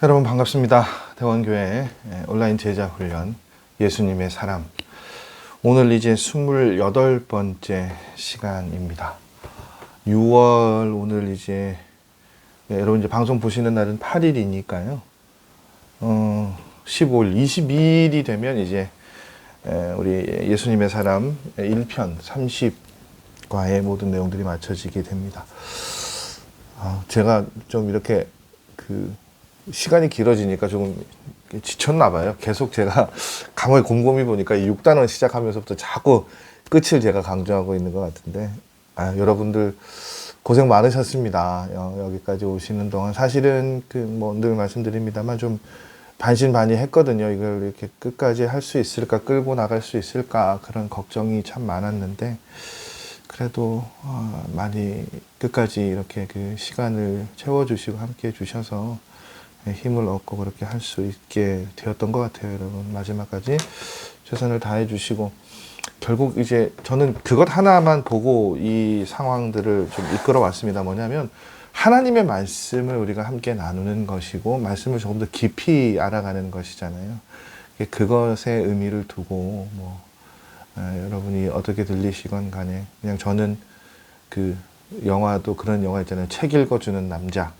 여러분 반갑습니다. 대원교회 온라인 제자 훈련 예수님의 사람, 오늘 이제 28번째 시간입니다. 6월 오늘 이제 여러분 이제 방송 보시는 날은 8일이니까요. 15일, 22일이 되면 이제 우리 예수님의 사람 1편 30과의 모든 내용들이 맞춰지게 됩니다. 제가 좀 이렇게 시간이 길어지니까 조금 지쳤나 봐요. 계속 제가 강을 곰곰이 보니까 이 6단원 시작하면서부터 자꾸 끝을 제가 강조하고 있는 것 같은데, 여러분들 고생 많으셨습니다. 여기까지 오시는 동안 사실은 늘 말씀드립니다만 좀 반신반의했거든요. 이걸 이렇게 끝까지 할 수 있을까, 끌고 나갈 수 있을까, 그런 걱정이 참 많았는데, 그래도 많이 끝까지 이렇게 시간을 채워주시고 함께 해주셔서 힘을 얻고 그렇게 할 수 있게 되었던 것 같아요. 여러분 마지막까지 최선을 다해 주시고, 결국 이제 저는 그것 하나만 보고 이 상황들을 좀 이끌어 왔습니다. 뭐냐면 하나님의 말씀을 우리가 함께 나누는 것이고, 말씀을 조금 더 깊이 알아가는 것이잖아요. 그것에 의미를 두고 여러분이 어떻게 들리시건 간에, 그냥 저는 영화도 그런 영화 있잖아요. 책 읽어주는 남자.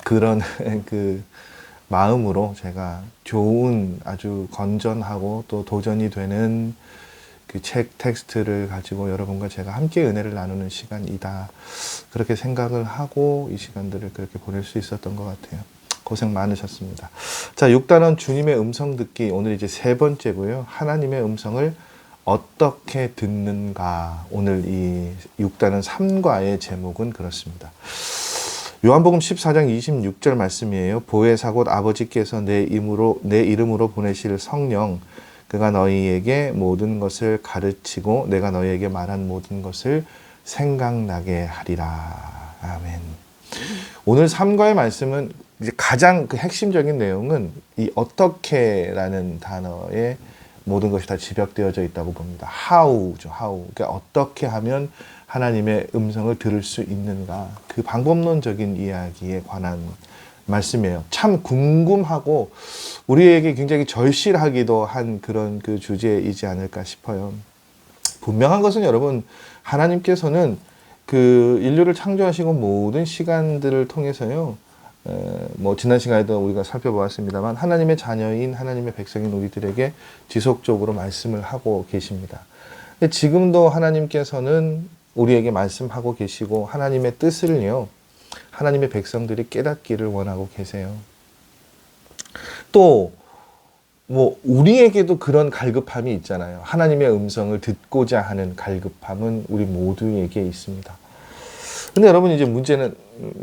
그런 마음으로 제가 좋은 아주 건전하고 또 도전이 되는 책 텍스트를 가지고 여러분과 제가 함께 은혜를 나누는 시간이다, 그렇게 생각을 하고 이 시간들을 그렇게 보낼 수 있었던 것 같아요. 고생 많으셨습니다. 자, 6단원 주님의 음성 듣기, 오늘 이제 3번째고요. 하나님의 음성을 어떻게 듣는가. 오늘 이 6단원 3과의 제목은 그렇습니다. 요한복음 14장 26절 말씀이에요. 보혜사 곧 아버지께서 내 이름으로 보내실 성령, 그가 너희에게 모든 것을 가르치고 내가 너희에게 말한 모든 것을 생각나게 하리라. 아멘. 오늘 3과의 말씀은 이제 가장 핵심적인 내용은 이 어떻게라는 단어에 모든 것이 다 집약되어져 있다고 봅니다. how죠, how. 그러니까 어떻게 하면 하나님의 음성을 들을 수 있는가, 그 방법론적인 이야기에 관한 말씀이에요. 참 궁금하고 우리에게 굉장히 절실하기도 한 그런 주제이지 않을까 싶어요. 분명한 것은 여러분, 하나님께서는 인류를 창조하시고 모든 시간들을 통해서요, 지난 시간에도 우리가 살펴보았습니다만 하나님의 자녀인, 하나님의 백성인 우리들에게 지속적으로 말씀을 하고 계십니다. 근데 지금도 하나님께서는 우리에게 말씀하고 계시고, 하나님의 뜻을요, 하나님의 백성들이 깨닫기를 원하고 계세요. 또 우리에게도 그런 갈급함이 있잖아요. 하나님의 음성을 듣고자 하는 갈급함은 우리 모두에게 있습니다. 근데 여러분, 이제 문제는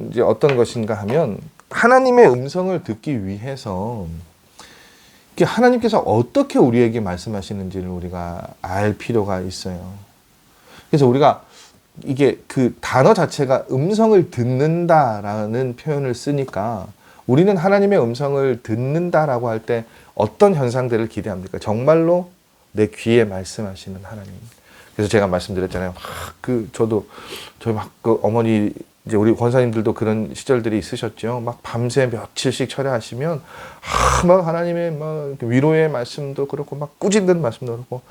이제 어떤 것인가 하면, 하나님의 음성을 듣기 위해서 하나님께서 어떻게 우리에게 말씀하시는지를 우리가 알 필요가 있어요. 그래서 우리가 이게 단어 자체가 음성을 듣는다라는 표현을 쓰니까, 우리는 하나님의 음성을 듣는다라고 할 때 어떤 현상들을 기대합니까? 정말로 내 귀에 말씀하시는 하나님. 그래서 제가 말씀드렸잖아요. 저희 어머니, 이제 우리 권사님들도 그런 시절들이 있으셨죠. 밤새 며칠씩 철야하시면 하나님의 위로의 말씀도 그렇고 꾸짖는 말씀도 그렇고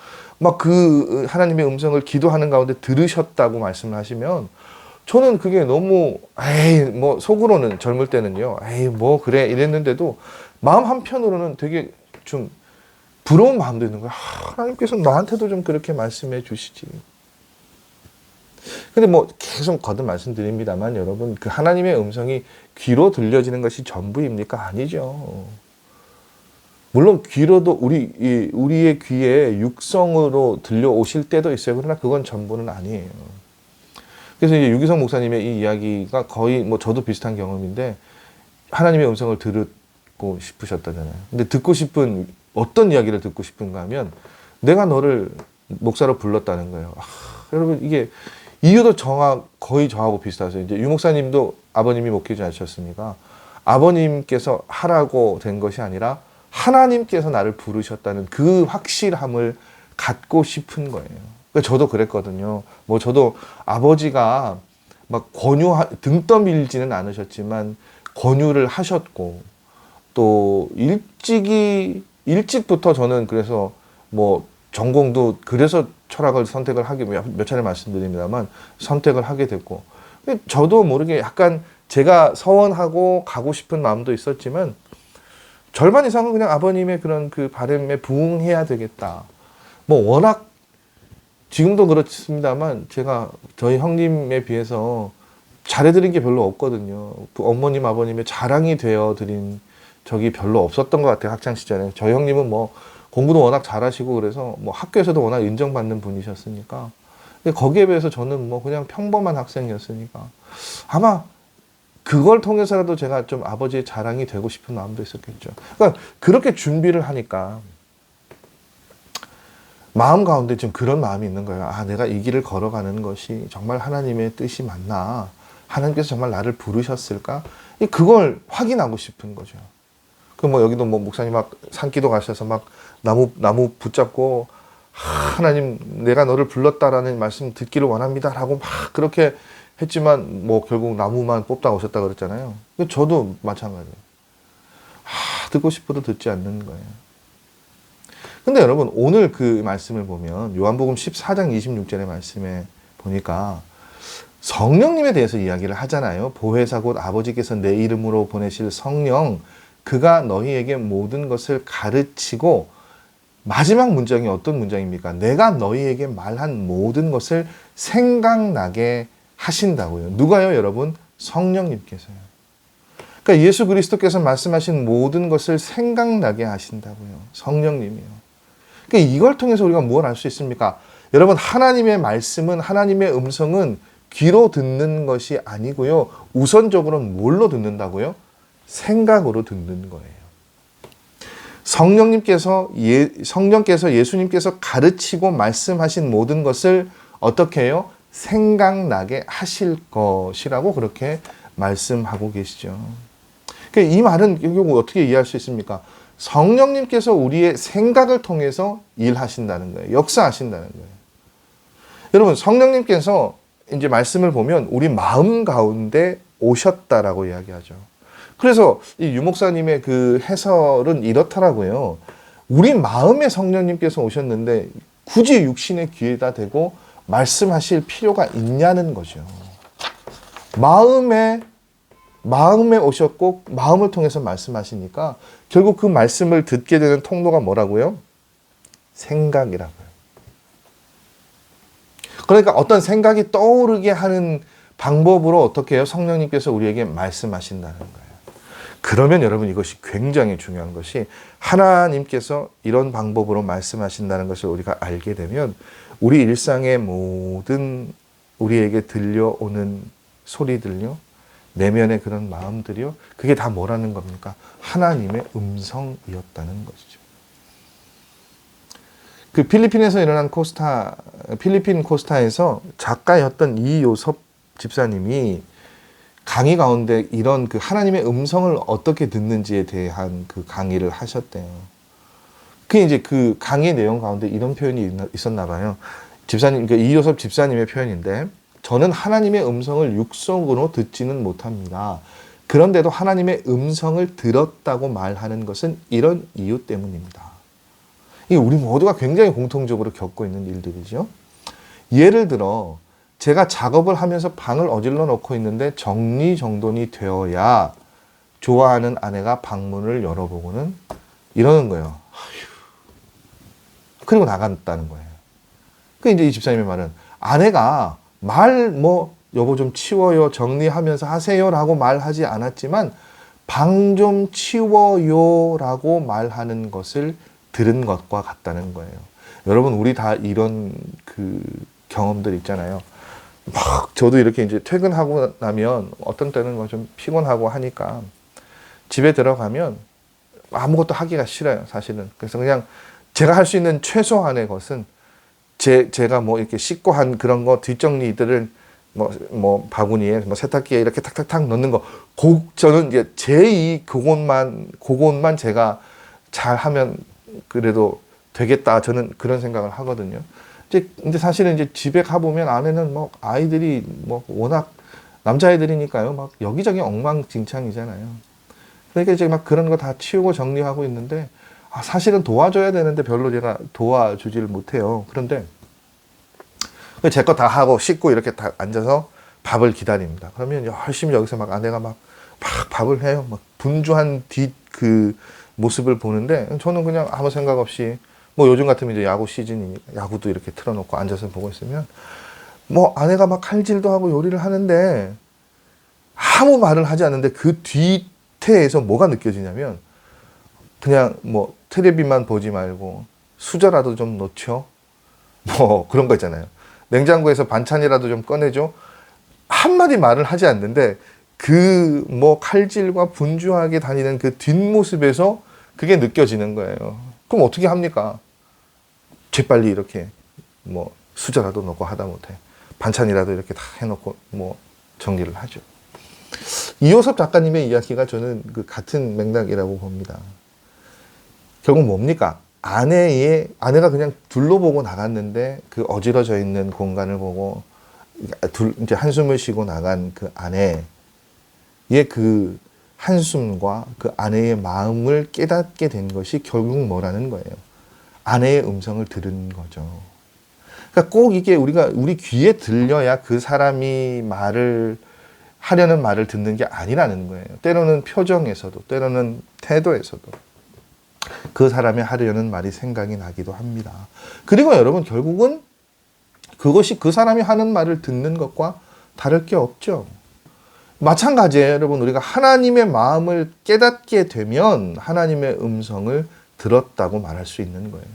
하나님의 음성을 기도하는 가운데 들으셨다고 말씀을 하시면, 저는 그게 너무 속으로는 젊을 때는요, 그래 이랬는데도 마음 한편으로는 되게 좀 부러운 마음도 있는 거예요. 하나님께서 너한테도 좀 그렇게 말씀해 주시지. 근데 계속 거듭 말씀드립니다만, 여러분, 하나님의 음성이 귀로 들려지는 것이 전부입니까? 아니죠. 물론 귀로도 우리의 귀에 육성으로 들려오실 때도 있어요. 그러나 그건 전부는 아니에요. 그래서 이제 유기성 목사님의 이 이야기가 거의 저도 비슷한 경험인데, 하나님의 음성을 듣고 싶으셨다잖아요. 근데 어떤 이야기를 듣고 싶은가 하면, 내가 너를 목사로 불렀다는 거예요. 여러분, 이게 이유도 거의 저하고 비슷하세요. 이제 유 목사님도 아버님이 목회자셨으니까 아버님께서 하라고 된 것이 아니라 하나님께서 나를 부르셨다는 그 확실함을 갖고 싶은 거예요. 저도 그랬거든요. 저도 아버지가 등 떠밀지는 않으셨지만 권유를 하셨고, 또 일찍부터 저는 그래서 뭐 전공도 그래서 철학을 선택을 하게 몇 차례 말씀드립니다만 선택을 하게 됐고 저도 모르게 약간 제가 서원하고 가고 싶은 마음도 있었지만 절반 이상은 그냥 아버님의 그런 그 바람에 부응해야 되겠다. 뭐 워낙 지금도 그렇습니다만 제가 저희 형님에 비해서 잘해드린 게 별로 없거든요. 어머님 아버님의 자랑이 되어드린 적이 별로 없었던 것 같아요. 학창 시절에. 저희 형님은 뭐 공부도 워낙 잘하시고 그래서 뭐 학교에서도 워낙 인정받는 분이셨으니까 근데 거기에 비해서 저는 뭐 그냥 평범한 학생이었으니까 아마 그걸 통해서라도 제가 좀 아버지의 자랑이 되고 싶은 마음도 있었겠죠. 그러니까 그렇게 준비를 하니까 마음 가운데 좀 그런 마음이 있는 거예요. 아, 내가 이 길을 걸어가는 것이 정말 하나님의 뜻이 맞나? 하나님께서 정말 나를 부르셨을까? 그걸 확인하고 싶은 거죠. 그 뭐 여기도 뭐 목사님 막 산기도 가셔서 막 나무 붙잡고 하나님 내가 너를 불렀다라는 말씀 듣기를 원합니다라고 막 그렇게 했지만 뭐 결국 나무만 뽑다 오셨다 그랬잖아요. 저도 마찬가지예요. 듣고 싶어도 듣지 않는 거예요. 근데 여러분 오늘 그 말씀을 보면 요한복음 14장 26절의 말씀에 보니까 성령님에 대해서 이야기를 하잖아요. 보혜사 곧 아버지께서 내 이름으로 보내실 성령 그가 너희에게 모든 것을 가르치고 마지막 문장이 어떤 문장입니까? 내가 너희에게 말한 모든 것을 생각나게 하신다고요. 누가요, 여러분? 성령님께서요. 그러니까 예수 그리스도께서 말씀하신 모든 것을 생각나게 하신다고요. 성령님이요. 그러니까 이걸 통해서 우리가 무엇을 알 수 있습니까? 여러분, 하나님의 말씀은, 하나님의 음성은 귀로 듣는 것이 아니고요. 우선적으로는 뭘로 듣는다고요? 생각으로 듣는 거예요. 성령께서 예수님께서 가르치고 말씀하신 모든 것을 어떻게 해요? 생각나게 하실 것이라고 그렇게 말씀하고 계시죠. 그러니까 이 말은 결국 어떻게 이해할 수 있습니까? 성령님께서 우리의 생각을 통해서 일하신다는 거예요. 역사하신다는 거예요. 여러분, 성령님께서 이제 말씀을 보면 우리 마음 가운데 오셨다라고 이야기하죠. 그래서 이 유목사님의 그 해설은 이렇더라고요. 우리 마음에 성령님께서 오셨는데 굳이 육신의 귀에다 대고 말씀하실 필요가 있냐는 거죠. 마음에 오셨고 마음을 통해서 말씀하시니까 결국 그 말씀을 듣게 되는 통로가 뭐라고요? 생각이라고요. 그러니까 어떤 생각이 떠오르게 하는 방법으로 어떻게 해요? 성령님께서 우리에게 말씀하신다는 거예요. 그러면 여러분 이것이 굉장히 중요한 것이 하나님께서 이런 방법으로 말씀하신다는 것을 우리가 알게 되면 우리 일상의 모든 우리에게 들려오는 소리들요, 내면의 그런 마음들이요, 그게 다 뭐라는 겁니까? 하나님의 음성이었다는 것이죠. 그 필리핀에서 일어난 필리핀 코스타에서 작가였던 이요섭 집사님이 강의 가운데 이런 그 하나님의 음성을 어떻게 듣는지에 대한 그 강의를 하셨대요. 그게 이제 그 강의 내용 가운데 이런 표현이 있었나 봐요. 집사님, 그러니까 이요섭 집사님의 표현인데, 저는 하나님의 음성을 육성으로 듣지는 못합니다. 그런데도 하나님의 음성을 들었다고 말하는 것은 이런 이유 때문입니다. 이게 우리 모두가 굉장히 공통적으로 겪고 있는 일들이죠. 예를 들어 제가 작업을 하면서 방을 어질러 놓고 있는데 정리정돈이 되어야 좋아하는 아내가 방문을 열어보고는 이러는 거예요. 그리고 나간다는 거예요. 그 이제 이 집사님의 말은 아내가 여보 좀 치워요, 정리하면서 하세요라고 말하지 않았지만 방 좀 치워요라고 말하는 것을 들은 것과 같다는 거예요. 여러분, 우리 다 이런 그 경험들 있잖아요. 막 저도 이렇게 이제 퇴근하고 나면 어떤 때는 뭐 좀 피곤하고 하니까 집에 들어가면 아무것도 하기가 싫어요, 사실은. 그래서 그냥 제가 할 수 있는 최소한의 것은 제가 뭐 이렇게 씻고 한 그런 거 뒷정리들을 뭐 바구니에 뭐 세탁기에 이렇게 탁탁탁 넣는 거, 저는 이제 그것만 제가 잘 하면 그래도 되겠다, 저는 그런 생각을 하거든요. 근데 사실은 이제 집에 가보면 아내는 뭐 아이들이 뭐 워낙 남자애들이니까요, 막 여기저기 엉망진창이잖아요. 그러니까 이제 막 그런 거 다 치우고 정리하고 있는데, 사실은 도와줘야 되는데 별로 제가 도와주지를 못해요. 그런데 제 거 다 하고 씻고 이렇게 다 앉아서 밥을 기다립니다. 그러면 열심히 여기서 막 아내가 막 밥을 해요. 막 분주한 그 모습을 보는데, 저는 그냥 아무 생각 없이, 뭐 요즘 같으면 이제 야구 시즌이니까 야구도 이렇게 틀어놓고 앉아서 보고 있으면, 뭐 아내가 막 칼질도 하고 요리를 하는데 아무 말을 하지 않는데 그 뒤태에서 뭐가 느껴지냐면, 그냥 뭐 텔레비만 보지 말고 수저라도 좀 놓죠. 뭐 그런 거 있잖아요. 냉장고에서 반찬이라도 좀 꺼내줘. 한마디 말을 하지 않는데 그 뭐 칼질과 분주하게 다니는 그 뒷모습에서 그게 느껴지는 거예요. 그럼 어떻게 합니까? 재빨리 이렇게 뭐 수저라도 넣고 하다 못해 반찬이라도 이렇게 다 해놓고 뭐 정리를 하죠. 이효섭 작가님의 이야기가 저는 그 같은 맥락이라고 봅니다. 결국 뭡니까? 아내가 그냥 둘러보고 나갔는데 그 어지러져 있는 공간을 보고 이제 한숨을 쉬고 나간 그 아내의 그 한숨과 그 아내의 마음을 깨닫게 된 것이 결국 뭐라는 거예요? 아내의 음성을 들은 거죠. 그러니까 꼭 이게 우리 귀에 들려야 그 사람이 하려는 말을 듣는 게 아니라는 거예요. 때로는 표정에서도, 때로는 태도에서도 그 사람이 하려는 말이 생각이 나기도 합니다. 그리고 여러분, 결국은 그것이 그 사람이 하는 말을 듣는 것과 다를 게 없죠. 마찬가지예요. 여러분, 우리가 하나님의 마음을 깨닫게 되면 하나님의 음성을 들었다고 말할 수 있는 거예요.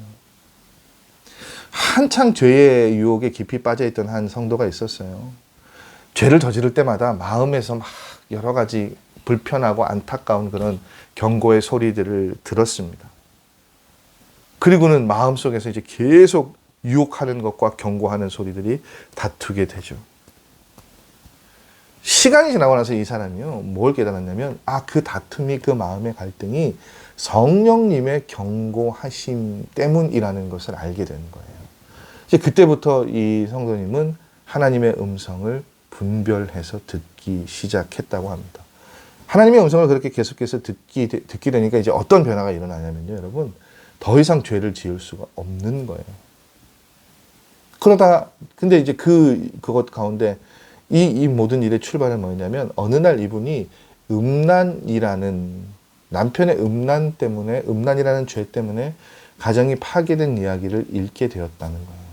한창 죄의 유혹에 깊이 빠져있던 한 성도가 있었어요. 죄를 저지를 때마다 마음에서 막 여러 가지 불편하고 안타까운 그런 경고의 소리들을 들었습니다. 그리고는 마음속에서 이제 계속 유혹하는 것과 경고하는 소리들이 다투게 되죠. 시간이 지나고 나서 이 사람이요, 뭘 깨달았냐면, 그 다툼이, 그 마음의 갈등이 성령님의 경고하심 때문이라는 것을 알게 되는 거예요. 이제 그때부터 이 성도님은 하나님의 음성을 분별해서 듣기 시작했다고 합니다. 하나님의 음성을 그렇게 계속해서 듣게 되니까 이제 어떤 변화가 일어나냐면요, 여러분, 더 이상 죄를 지을 수가 없는 거예요. 근데 이제 그것 가운데 이 모든 일의 출발은 뭐냐면, 어느 날 이분이 남편의 음란이라는 죄 때문에 가정이 파괴된 이야기를 읽게 되었다는 거예요.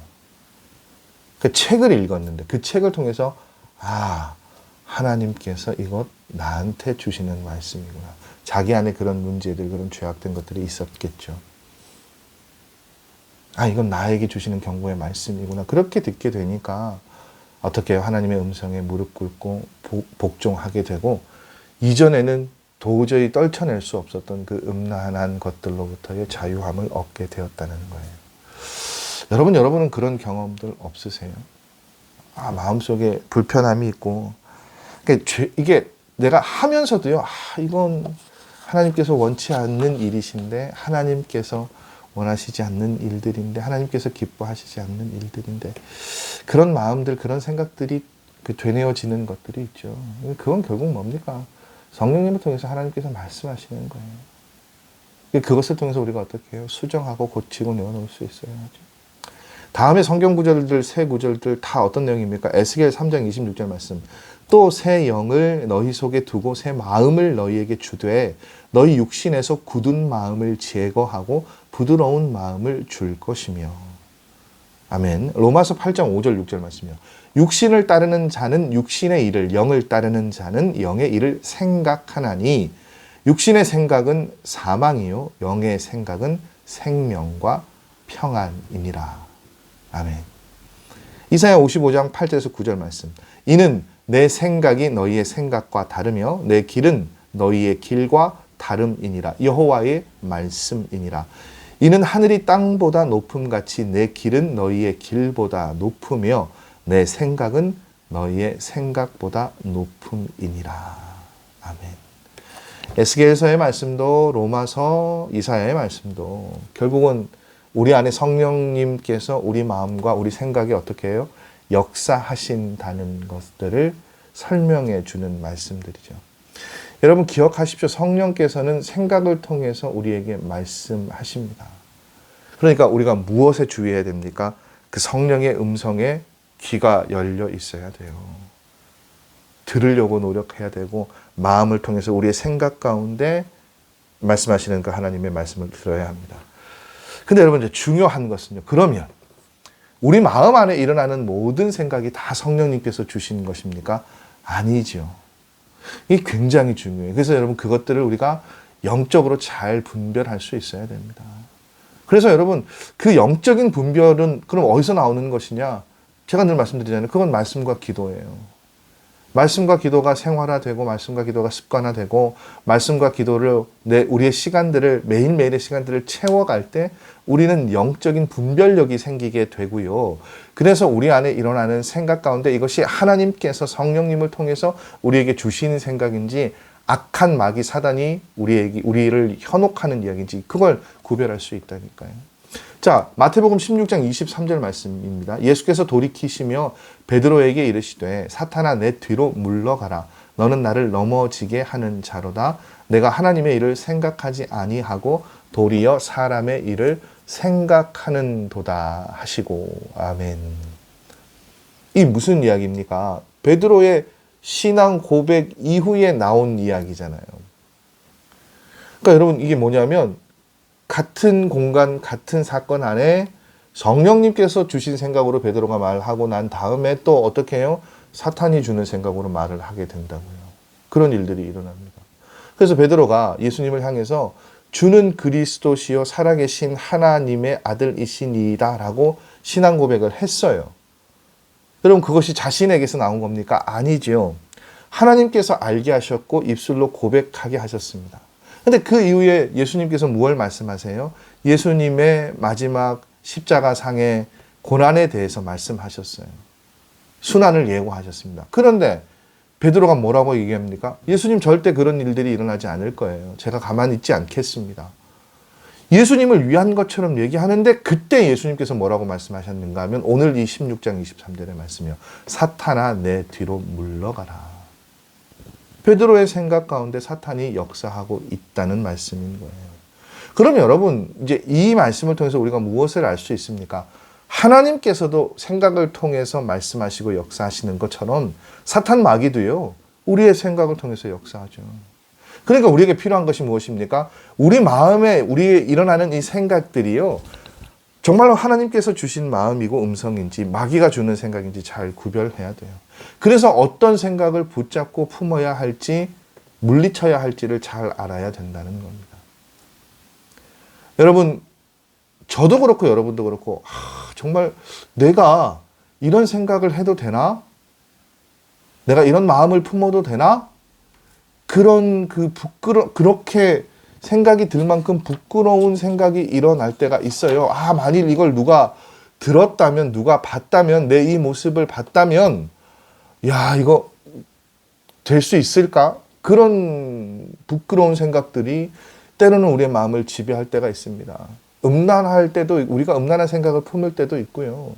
그 책을 읽었는데 그 책을 통해서 하나님께서 이것 나한테 주시는 말씀이구나. 자기 안에 그런 문제들, 그런 죄악된 것들이 있었겠죠. 이건 나에게 주시는 경고의 말씀이구나. 그렇게 듣게 되니까 어떻게 해요? 하나님의 음성에 무릎 꿇고 복종하게 되고, 이전에는 도저히 떨쳐낼 수 없었던 그 음란한 것들로부터의 자유함을 얻게 되었다는 거예요. 여러분은 그런 경험들 없으세요? 마음속에 불편함이 있고, 이게 내가 하면서도요, 이건 하나님께서 원치 않는 일이신데, 하나님께서 원하시지 않는 일들인데, 하나님께서 기뻐하시지 않는 일들인데, 그런 마음들, 그런 생각들이 되뇌어지는 것들이 있죠. 그건 결국 뭡니까? 성령님을 통해서 하나님께서 말씀하시는 거예요. 그것을 통해서 우리가 어떻게 해요? 수정하고 고치고 내어놓을 수 있어야 하죠. 다음에 성경 구절들, 새 구절들 다 어떤 내용입니까? 에스겔 3장 26절 말씀. 또 새 영을 너희 속에 두고 새 마음을 너희에게 주되 너희 육신에서 굳은 마음을 제거하고 부드러운 마음을 줄 것이며. 아멘. 로마서 8장 5절 6절 말씀이요. 육신을 따르는 자는 육신의 일을, 영을 따르는 자는 영의 일을 생각하나니 육신의 생각은 사망이요 영의 생각은 생명과 평안이니라. 아멘. 이사야 55장 8절에서 9절 말씀. 이는 내 생각이 너희의 생각과 다르며 내 길은 너희의 길과 다름이니라. 여호와의 말씀이니라. 이는 하늘이 땅보다 높음같이 내 길은 너희의 길보다 높으며 내 생각은 너희의 생각보다 높음이니라. 아멘. 에스겔서의 말씀도 로마서, 이사야의 말씀도 결국은 우리 안에 성령님께서 우리 마음과 우리 생각에 어떻게 해요? 역사하신다는 것들을 설명해 주는 말씀들이죠. 여러분 기억하십시오. 성령께서는 생각을 통해서 우리에게 말씀하십니다. 그러니까 우리가 무엇에 주의해야 됩니까? 그 성령의 음성에 귀가 열려 있어야 돼요. 들으려고 노력해야 되고 마음을 통해서 우리의 생각 가운데 말씀하시는 그 하나님의 말씀을 들어야 합니다. 근데 여러분 이제 중요한 것은요. 그러면 우리 마음 안에 일어나는 모든 생각이 다 성령님께서 주신 것입니까? 아니죠. 이게 굉장히 중요해요. 그래서 여러분 그것들을 우리가 영적으로 잘 분별할 수 있어야 됩니다. 그래서 여러분 그 영적인 분별은 그럼 어디서 나오는 것이냐? 제가 늘 말씀드리잖아요. 그건 말씀과 기도예요. 말씀과 기도가 생활화되고 말씀과 기도가 습관화되고 말씀과 기도를 우리의 시간들을 매일매일의 시간들을 채워갈 때 우리는 영적인 분별력이 생기게 되고요. 그래서 우리 안에 일어나는 생각 가운데 이것이 하나님께서 성령님을 통해서 우리에게 주시는 생각인지 악한 마귀 사단이 우리를 현혹하는 이야기인지 그걸 구별할 수 있다니까요. 자, 마태복음 16장 23절 말씀입니다. 예수께서 돌이키시며 베드로에게 이르시되 사탄아 내 뒤로 물러가라. 너는 나를 넘어지게 하는 자로다. 내가 하나님의 일을 생각하지 아니하고 도리어 사람의 일을 생각하는도다 하시고. 아멘. 이 무슨 이야기입니까? 베드로의 신앙 고백 이후에 나온 이야기잖아요. 그러니까 여러분 이게 뭐냐면 같은 공간, 같은 사건 안에 성령님께서 주신 생각으로 베드로가 말하고 난 다음에 또 어떻게 해요? 사탄이 주는 생각으로 말을 하게 된다고요. 그런 일들이 일어납니다. 그래서 베드로가 예수님을 향해서 주는 그리스도시요 살아계신 하나님의 아들이시니이다 라고 신앙 고백을 했어요. 여러분 그것이 자신에게서 나온 겁니까? 아니죠. 하나님께서 알게 하셨고 입술로 고백하게 하셨습니다. 근데 그 이후에 예수님께서 무엇을 말씀하세요? 예수님의 마지막 십자가상의 고난에 대해서 말씀하셨어요. 순환을 예고하셨습니다. 그런데 베드로가 뭐라고 얘기합니까? 예수님 절대 그런 일들이 일어나지 않을 거예요. 제가 가만히 있지 않겠습니다. 예수님을 위한 것처럼 얘기하는데 그때 예수님께서 뭐라고 말씀하셨는가 하면 오늘 이 16장 23절의 말씀이요. 사탄아 내 뒤로 물러가라. 베드로의 생각 가운데 사탄이 역사하고 있다는 말씀인 거예요. 그럼 여러분 이제 이 말씀을 통해서 우리가 무엇을 알 수 있습니까? 하나님께서도 생각을 통해서 말씀하시고 역사하시는 것처럼 사탄 마귀도요. 우리의 생각을 통해서 역사하죠. 그러니까 우리에게 필요한 것이 무엇입니까? 우리 마음에 우리에 일어나는 이 생각들이요. 정말로 하나님께서 주신 마음이고 음성인지 마귀가 주는 생각인지 잘 구별해야 돼요. 그래서 어떤 생각을 붙잡고 품어야 할지 물리쳐야 할지를 잘 알아야 된다는 겁니다. 여러분 저도 그렇고 여러분도 그렇고 정말 내가 이런 생각을 해도 되나? 내가 이런 마음을 품어도 되나? 그런 그렇게 생각이 들 만큼 부끄러운 생각이 일어날 때가 있어요. 만일 이걸 누가 들었다면, 누가 봤다면, 내 이 모습을 봤다면, 이거 될 수 있을까? 그런 부끄러운 생각들이 때로는 우리의 마음을 지배할 때가 있습니다. 음란할 때도, 우리가 음란한 생각을 품을 때도 있고요.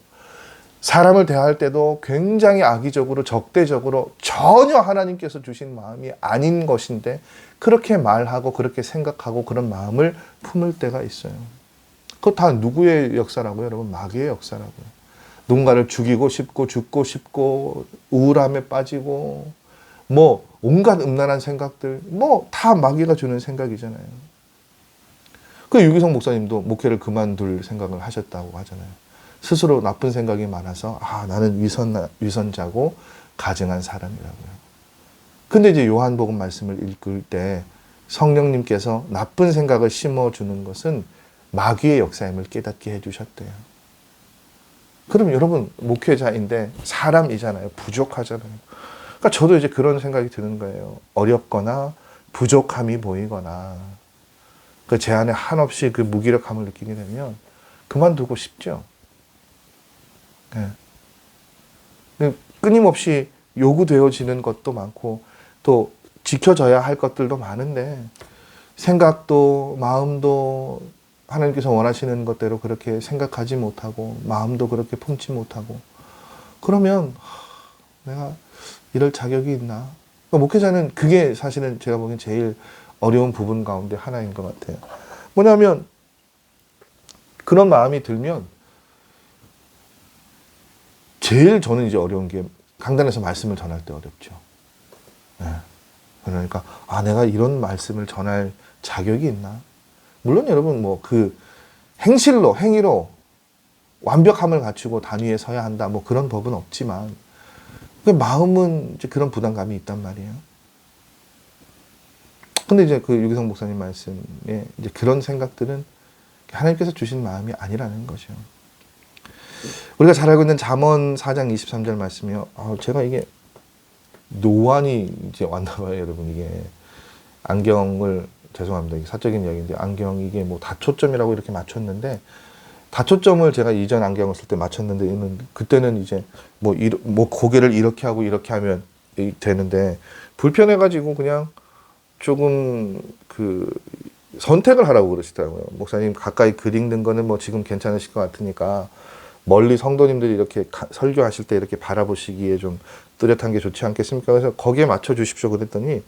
사람을 대할 때도 굉장히 악의적으로 적대적으로 전혀 하나님께서 주신 마음이 아닌 것인데 그렇게 말하고 그렇게 생각하고 그런 마음을 품을 때가 있어요. 그거 다 누구의 역사라고요? 여러분 마귀의 역사라고요. 누군가를 죽이고 싶고 죽고 싶고 우울함에 빠지고 온갖 음란한 생각들 다 마귀가 주는 생각이잖아요. 그 유기성 목사님도 목회를 그만둘 생각을 하셨다고 하잖아요. 스스로 나쁜 생각이 많아서 나는 위선자고 가증한 사람이라고요. 근데 이제 요한복음 말씀을 읽을 때 성령님께서 나쁜 생각을 심어주는 것은 마귀의 역사임을 깨닫게 해주셨대요. 그럼 여러분 목회자인데 사람이잖아요. 부족하잖아요. 그러니까 저도 이제 그런 생각이 드는 거예요. 어렵거나 부족함이 보이거나 제 안에 한없이 그 무기력함을 느끼게 되면 그만두고 싶죠. 네. 끊임없이 요구되어지는 것도 많고 또 지켜져야 할 것들도 많은데 생각도 마음도 하나님께서 원하시는 것대로 그렇게 생각하지 못하고 마음도 그렇게 품지 못하고 그러면 내가 이럴 자격이 있나? 그러니까 목회자는 그게 사실은 제가 보기엔 제일 어려운 부분 가운데 하나인 것 같아요. 뭐냐면 그런 마음이 들면 제일 저는 이제 어려운 게 강단에서 말씀을 전할 때 어렵죠. 네. 그러니까 내가 이런 말씀을 전할 자격이 있나? 물론 여러분 뭐 그 행위로 완벽함을 갖추고 단위에 서야 한다. 뭐 그런 법은 없지만 그 마음은 이제 그런 부담감이 있단 말이에요. 근데 이제 그 유기성 목사님 말씀에 이제 그런 생각들은 하나님께서 주신 마음이 아니라는 거죠. 우리가 잘 알고 있는 잠언 4장 23절 말씀이요. 제가 이게 노안이 이제 왔나 봐요, 여러분. 이게 안경을 죄송합니다. 이게 사적인 이야기인데 안경 이게 뭐 다초점이라고 이렇게 맞췄는데 다초점을 제가 이전 안경을 쓸 때 맞췄는데 그때는 이제 뭐 고개를 이렇게 하고 이렇게 하면 되는데 불편해가지고 그냥 조금 그 선택을 하라고 그러시더라고요. 목사님 가까이 글 읽는 거는 뭐 지금 괜찮으실 것 같으니까 멀리 성도님들이 이렇게 설교하실 때 이렇게 바라보시기에 좀 뚜렷한 게 좋지 않겠습니까? 그래서 거기에 맞춰 주십시오 그랬더니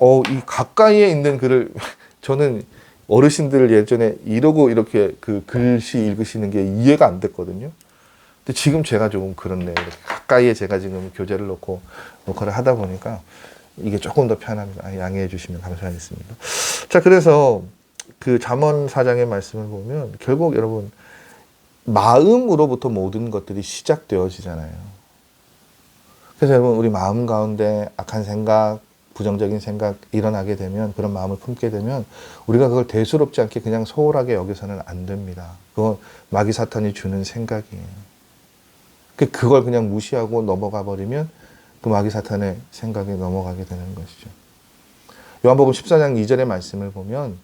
이 가까이에 있는 글을 저는 어르신들 예전에 이러고 이렇게 그 글씨 읽으시는 게 이해가 안 됐거든요. 근데 지금 제가 조금 그렇네요. 이렇게 가까이에 제가 지금 교재를 놓고 녹화를 하다 보니까 이게 조금 더 편합니다. 양해해 주시면 감사하겠습니다. 자, 그래서 그 잠언 4장의 말씀을 보면 결국 여러분 마음으로부터 모든 것들이 시작되어지잖아요. 그래서 여러분 우리 마음 가운데 악한 생각, 부정적인 생각 일어나게 되면 그런 마음을 품게 되면 우리가 그걸 대수롭지 않게 그냥 소홀하게 여기서는 안 됩니다. 그건 마귀 사탄이 주는 생각이에요. 그걸 그냥 무시하고 넘어가 버리면 그 마귀 사탄의 생각에 넘어가게 되는 것이죠. 요한복음 14장 2절의 말씀을 보면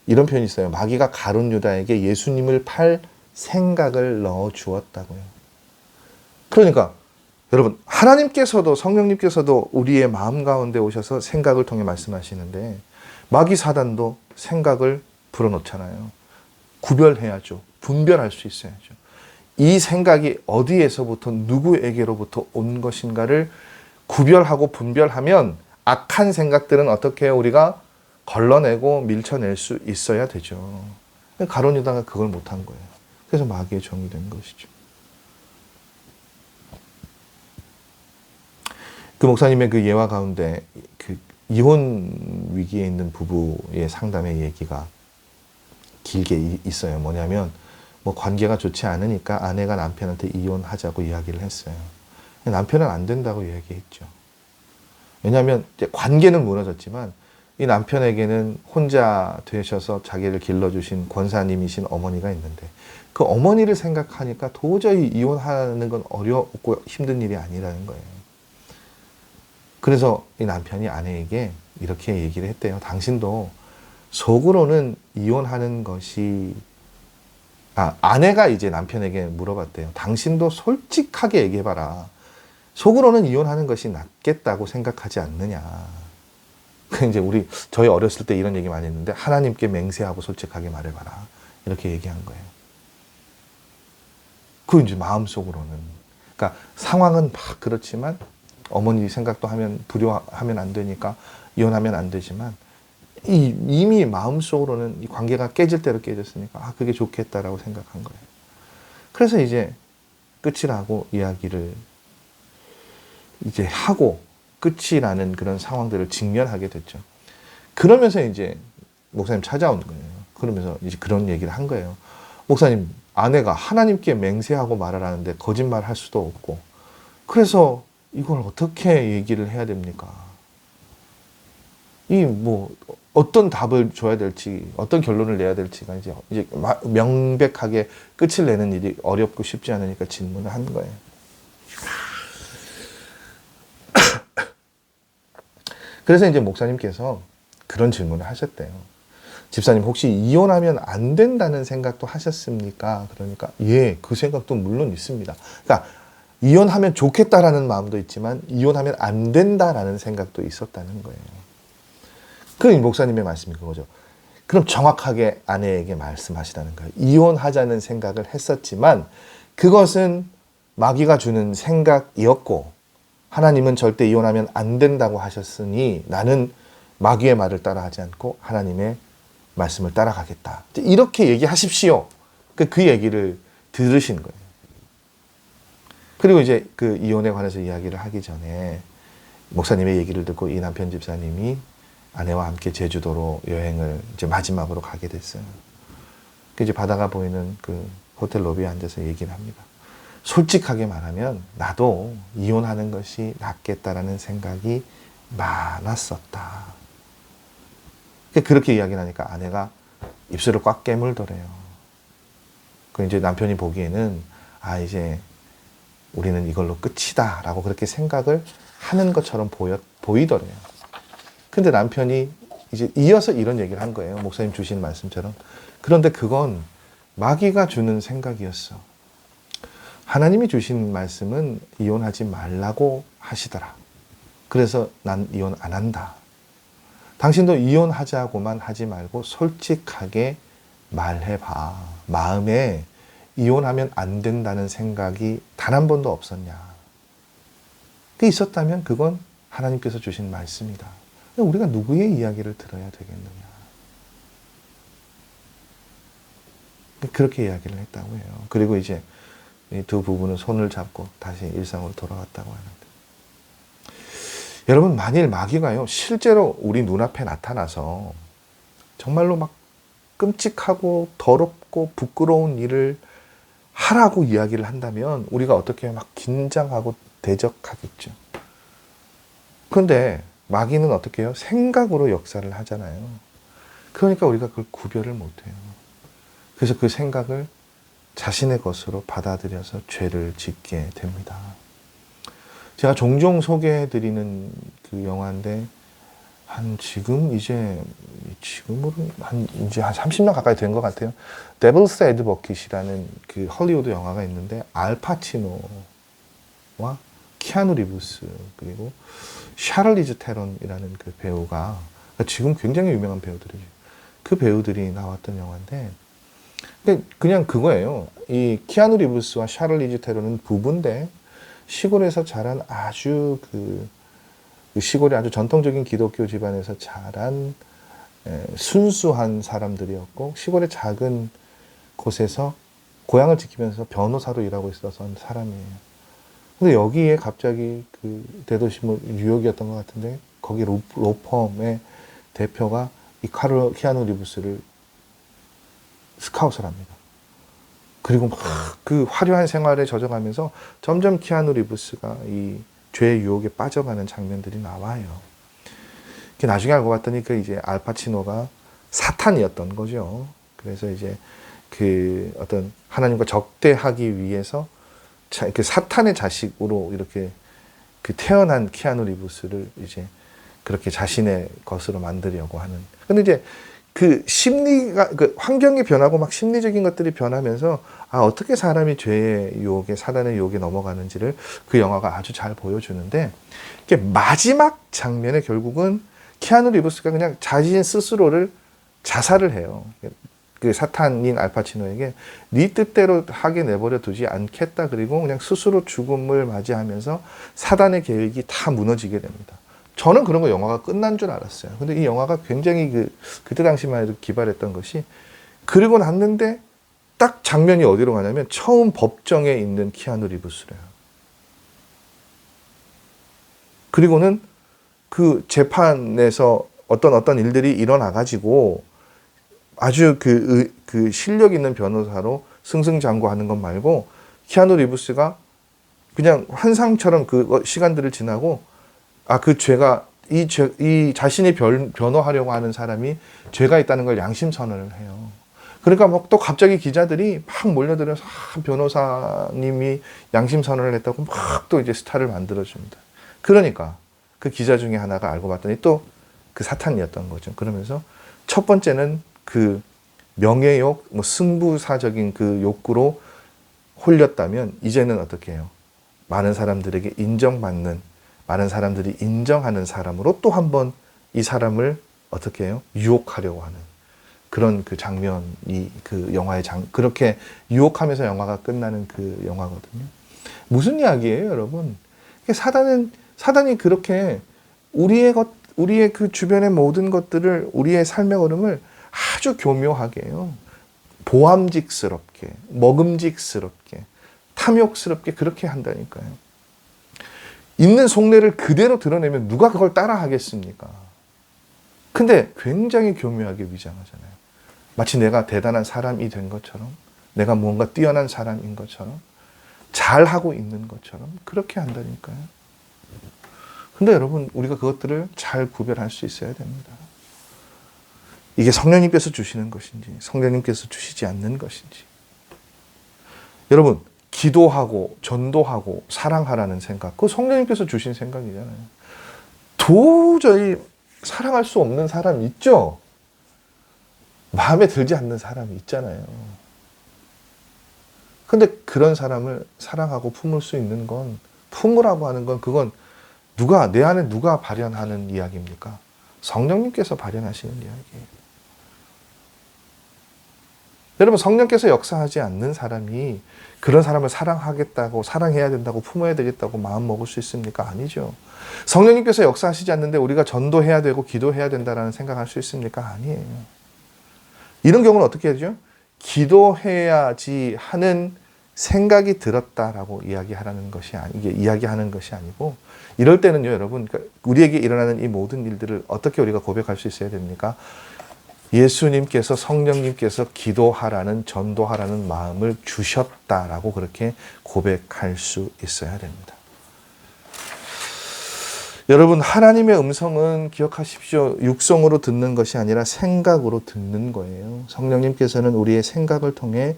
이런 표현이 있어요. 마귀가 가룟 유다에게 예수님을 팔 생각을 넣어 주었다고요. 그러니까 여러분 하나님께서도 성령님께서도 우리의 마음 가운데 오셔서 생각을 통해 말씀하시는데 마귀 사단도 생각을 불어넣잖아요. 구별해야죠. 분별할 수 있어야죠. 이 생각이 어디에서부터 누구에게로부터 온 것인가를 구별하고 분별하면 악한 생각들은 어떻게 해요? 우리가 걸러내고 밀쳐낼 수 있어야 되죠. 가룟 유다가 그걸 못한 거예요. 그래서 마귀의 종이 된 것이죠. 그 목사님의 그 예화 가운데 그 이혼 위기에 있는 부부의 상담의 얘기가 길게 있어요. 뭐냐면 뭐 관계가 좋지 않으니까 아내가 남편한테 이혼하자고 이야기를 했어요. 남편은 안 된다고 이야기했죠. 왜냐하면 이제 관계는 무너졌지만 이 남편에게는 혼자 되셔서 자기를 길러주신 권사님이신 어머니가 있는데 그 어머니를 생각하니까 도저히 이혼하는 건 어렵고 힘든 일이 아니라는 거예요. 그래서 이 남편이 아내에게 이렇게 얘기를 했대요. 당신도 속으로는 이혼하는 것이 아내가 이제 남편에게 물어봤대요. 당신도 솔직하게 얘기해봐라. 속으로는 이혼하는 것이 낫겠다고 생각하지 않느냐. 이제 저희 어렸을 때 이런 얘기 많이 했는데 하나님께 맹세하고 솔직하게 말해봐라. 이렇게 얘기한 거예요. 그 이제 마음속으로는. 그러니까 상황은 막 그렇지만 어머니 생각도 불효하면 안 되니까 이혼하면 안 되지만 이미 마음속으로는 이 관계가 깨질 대로 깨졌으니까 그게 좋겠다라고 생각한 거예요. 그래서 이제 끝이라고 이야기를 이제 하고 끝이라는 그런 상황들을 직면하게 됐죠. 그러면서 이제 목사님 찾아온 거예요. 그러면서 이제 그런 얘기를 한 거예요. 목사님, 아내가 하나님께 맹세하고 말하라는데 거짓말 할 수도 없고 그래서 이걸 어떻게 얘기를 해야 됩니까? 어떤 답을 줘야 될지, 어떤 결론을 내야 될지가 이제 명백하게 끝을 내는 일이 어렵고 쉽지 않으니까 질문을 한 거예요. 그래서 이제 목사님께서 그런 질문을 하셨대요. 집사님 혹시 이혼하면 안 된다는 생각도 하셨습니까? 그러니까 그 생각도 물론 있습니다. 그러니까 이혼하면 좋겠다라는 마음도 있지만 이혼하면 안 된다라는 생각도 있었다는 거예요. 그 목사님의 말씀이 그거죠. 그럼 정확하게 아내에게 말씀하시라는 거예요. 이혼하자는 생각을 했었지만 그것은 마귀가 주는 생각이었고 하나님은 절대 이혼하면 안 된다고 하셨으니 나는 마귀의 말을 따라하지 않고 하나님의 말씀을 따라가겠다. 이렇게 얘기하십시오. 그 얘기를 들으신 거예요. 그리고 이제 그 이혼에 관해서 이야기를 하기 전에 목사님의 얘기를 듣고 이 남편 집사님이 아내와 함께 제주도로 여행을 이제 마지막으로 가게 됐어요. 이제 바다가 보이는 그 호텔 로비에 앉아서 얘기를 합니다. 솔직하게 말하면 나도 이혼하는 것이 낫겠다라는 생각이 많았었다. 그렇게 이야기를 하니까 아내가 입술을 꽉 깨물더래요. 그 이제 남편이 보기에는 이제 우리는 이걸로 끝이다 라고 그렇게 생각을 하는 것처럼 보이더래요. 근데 남편이 이제 이어서 이런 얘기를 한 거예요. 목사님 주신 말씀처럼. 그런데 그건 마귀가 주는 생각이었어. 하나님이 주신 말씀은 이혼하지 말라고 하시더라. 그래서 난 이혼 안 한다. 당신도 이혼하자고만 하지 말고 솔직하게 말해봐. 마음에 이혼하면 안 된다는 생각이 단 한 번도 없었냐. 그게 있었다면 그건 하나님께서 주신 말씀이다. 우리가 누구의 이야기를 들어야 되겠느냐. 그렇게 이야기를 했다고 해요. 그리고 이제 이 두 부부는 손을 잡고 다시 일상으로 돌아왔다고 하는데. 여러분, 만일 마귀가요, 실제로 우리 눈앞에 나타나서 정말로 막 끔찍하고 더럽고 부끄러운 일을 하라고 이야기를 한다면 우리가 어떻게 막 긴장하고 대적하겠죠. 그런데 마귀는 어떻게 해요? 생각으로 역사를 하잖아요. 그러니까 우리가 그걸 구별을 못해요. 그래서 그 생각을 자신의 것으로 받아들여서 죄를 짓게 됩니다. 제가 종종 소개해드리는 그 영화인데, 지금으로 이제 한 30년 가까이 된 것 같아요. 데블스 애드버킷이라는 그 헐리우드 영화가 있는데, 알파치노와 키아누 리브스, 그리고 샤를리즈 테론이라는 그 배우가, 지금 굉장히 유명한 배우들이죠. 그 배우들이 나왔던 영화인데, 그냥 그거예요. 이 키아누 리브스와 샤를리즈 테론은 부부인데, 시골에서 자란 아주 그 시골의 아주 전통적인 기독교 집안에서 자란 순수한 사람들이었고, 시골의 작은 곳에서 고향을 지키면서 변호사로 일하고 있었던 사람이에요. 근데 여기에 갑자기 그 대도시 뉴욕이었던 것 같은데, 거기 로펌의 대표가 이 키아누 리브스를 스카웃을 합니다. 그리고 막 그 화려한 생활에 젖어가면서 점점 키아누 리브스가 이 죄의 유혹에 빠져가는 장면들이 나와요. 나중에 알고 봤더니 그 이제 알파치노가 사탄이었던 거죠. 그래서 이제 그 어떤 하나님과 적대하기 위해서 이렇게 사탄의 자식으로 이렇게 그 태어난 키아누 리브스를 이제 그렇게 자신의 것으로 만들려고 하는. 근데 이제 그 심리가, 그 환경이 변하고 막 심리적인 것들이 변하면서 어떻게 사람이 죄의 유혹에, 사단의 유혹에 넘어가는지를 그 영화가 아주 잘 보여주는데, 이게 마지막 장면에 결국은 키아누 리브스가 그냥 자신 스스로를 자살을 해요. 그 사탄인 알파치노에게 네 뜻대로 하게 내버려 두지 않겠다. 그리고 그냥 스스로 죽음을 맞이하면서 사단의 계획이 다 무너지게 됩니다. 저는 그런 거 영화가 끝난 줄 알았어요. 근데 이 영화가 굉장히 그때 당시만 해도 기발했던 것이, 그리고 났는데 딱 장면이 어디로 가냐면 처음 법정에 있는 키아누 리브스래요. 그리고는 그 재판에서 어떤 일들이 일어나가지고 아주 그 실력 있는 변호사로 승승장구하는 것 말고, 키아누 리브스가 그냥 환상처럼 그 시간들을 지나고, 그 죄가, 이 자신이 변호하려고 하는 사람이 죄가 있다는 걸 양심 선언을 해요. 그러니까 막 또 갑자기 기자들이 막 몰려들어서 변호사님이 양심 선언을 했다고 막 또 이제 스타를 만들어줍니다. 그러니까 그 기자 중에 하나가 알고 봤더니 또 그 사탄이었던 거죠. 그러면서 첫 번째는 그 명예욕, 승부사적인 그 욕구로 홀렸다면, 이제는 어떻게 해요? 많은 사람들에게 인정받는, 많은 사람들이 인정하는 사람으로 또 한 번 이 사람을 어떻게 해요? 유혹하려고 하는 그런 그 장면이 그 영화의 그렇게 유혹하면서 영화가 끝나는 그 영화거든요. 무슨 이야기예요, 여러분? 사단이 그렇게 우리의 그 주변의 모든 것들을, 우리의 삶의 흐름을 아주 교묘하게 해요. 보암직스럽게, 먹음직스럽게, 탐욕스럽게 그렇게 한다니까요. 있는 속내를 그대로 드러내면 누가 그걸 따라 하겠습니까? 근데 굉장히 교묘하게 위장하잖아요. 마치 내가 대단한 사람이 된 것처럼, 내가 무언가 뛰어난 사람인 것처럼, 잘하고 있는 것처럼 그렇게 한다니까요. 근데 여러분, 우리가 그것들을 잘 구별할 수 있어야 됩니다. 이게 성령님께서 주시는 것인지, 성령님께서 주시지 않는 것인지. 여러분, 기도하고 전도하고 사랑하라는 생각, 그거 성령님께서 주신 생각이잖아요. 도저히 사랑할 수 없는 사람 있죠? 마음에 들지 않는 사람이 있잖아요. 근데 그런 사람을 사랑하고 품을 수 있는 건, 품으라고 하는 건, 그건 내 안에 누가 발현하는 이야기입니까? 성령님께서 발현하시는 이야기예요. 여러분, 성령께서 역사하지 않는 사람이 그런 사람을 사랑하겠다고, 사랑해야 된다고, 품어야 되겠다고 마음 먹을 수 있습니까? 아니죠. 성령님께서 역사하시지 않는데 우리가 전도해야 되고 기도해야 된다라는 생각할 수 있습니까? 아니에요. 이런 경우는 어떻게 하죠? 기도해야지 하는 생각이 들었다라고 이야기하는 것이 아니고, 이럴 때는요, 여러분, 우리에게 일어나는 이 모든 일들을 어떻게 우리가 고백할 수 있어야 됩니까? 예수님께서, 성령님께서 기도하라는, 전도하라는 마음을 주셨다라고 그렇게 고백할 수 있어야 됩니다. 여러분, 하나님의 음성은 기억하십시오. 육성으로 듣는 것이 아니라 생각으로 듣는 거예요. 성령님께서는 우리의 생각을 통해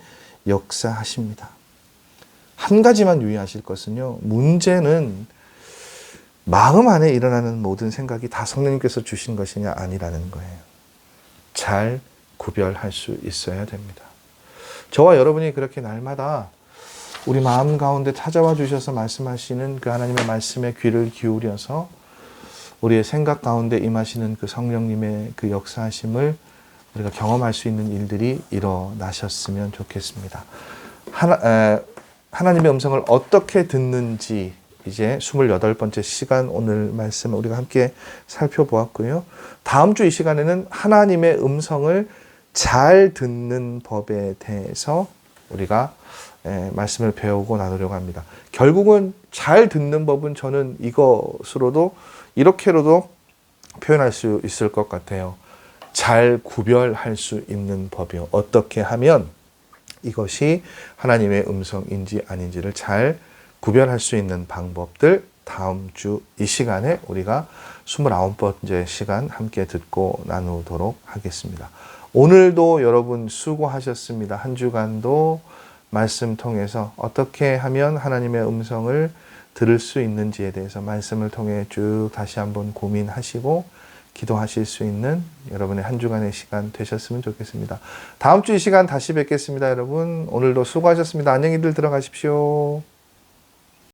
역사하십니다. 한 가지만 유의하실 것은요, 문제는 마음 안에 일어나는 모든 생각이 다 성령님께서 주신 것이냐 아니라는 거예요. 잘 구별할 수 있어야 됩니다. 저와 여러분이 그렇게 날마다 우리 마음 가운데 찾아와 주셔서 말씀하시는 그 하나님의 말씀에 귀를 기울여서 우리의 생각 가운데 임하시는 그 성령님의 그 역사하심을 우리가 경험할 수 있는 일들이 일어나셨으면 좋겠습니다. 하나님의 음성을 어떻게 듣는지 이제 28번째 시간 오늘 말씀 우리가 함께 살펴보았고요. 다음 주 이 시간에는 하나님의 음성을 잘 듣는 법에 대해서 우리가 말씀을 배우고 나누려고 합니다. 결국은 잘 듣는 법은 저는 이것으로도 이렇게로도 표현할 수 있을 것 같아요. 잘 구별할 수 있는 법이요. 어떻게 하면 이것이 하나님의 음성인지 아닌지를 잘 구별할 수 있는 방법들, 다음 주 이 시간에 우리가 29번째 시간 함께 듣고 나누도록 하겠습니다. 오늘도 여러분 수고하셨습니다. 한 주간도 말씀 통해서 어떻게 하면 하나님의 음성을 들을 수 있는지에 대해서 말씀을 통해 쭉 다시 한번 고민하시고 기도하실 수 있는 여러분의 한 주간의 시간 되셨으면 좋겠습니다. 다음 주 이 시간 다시 뵙겠습니다. 여러분 오늘도 수고하셨습니다. 안녕히들 들어가십시오.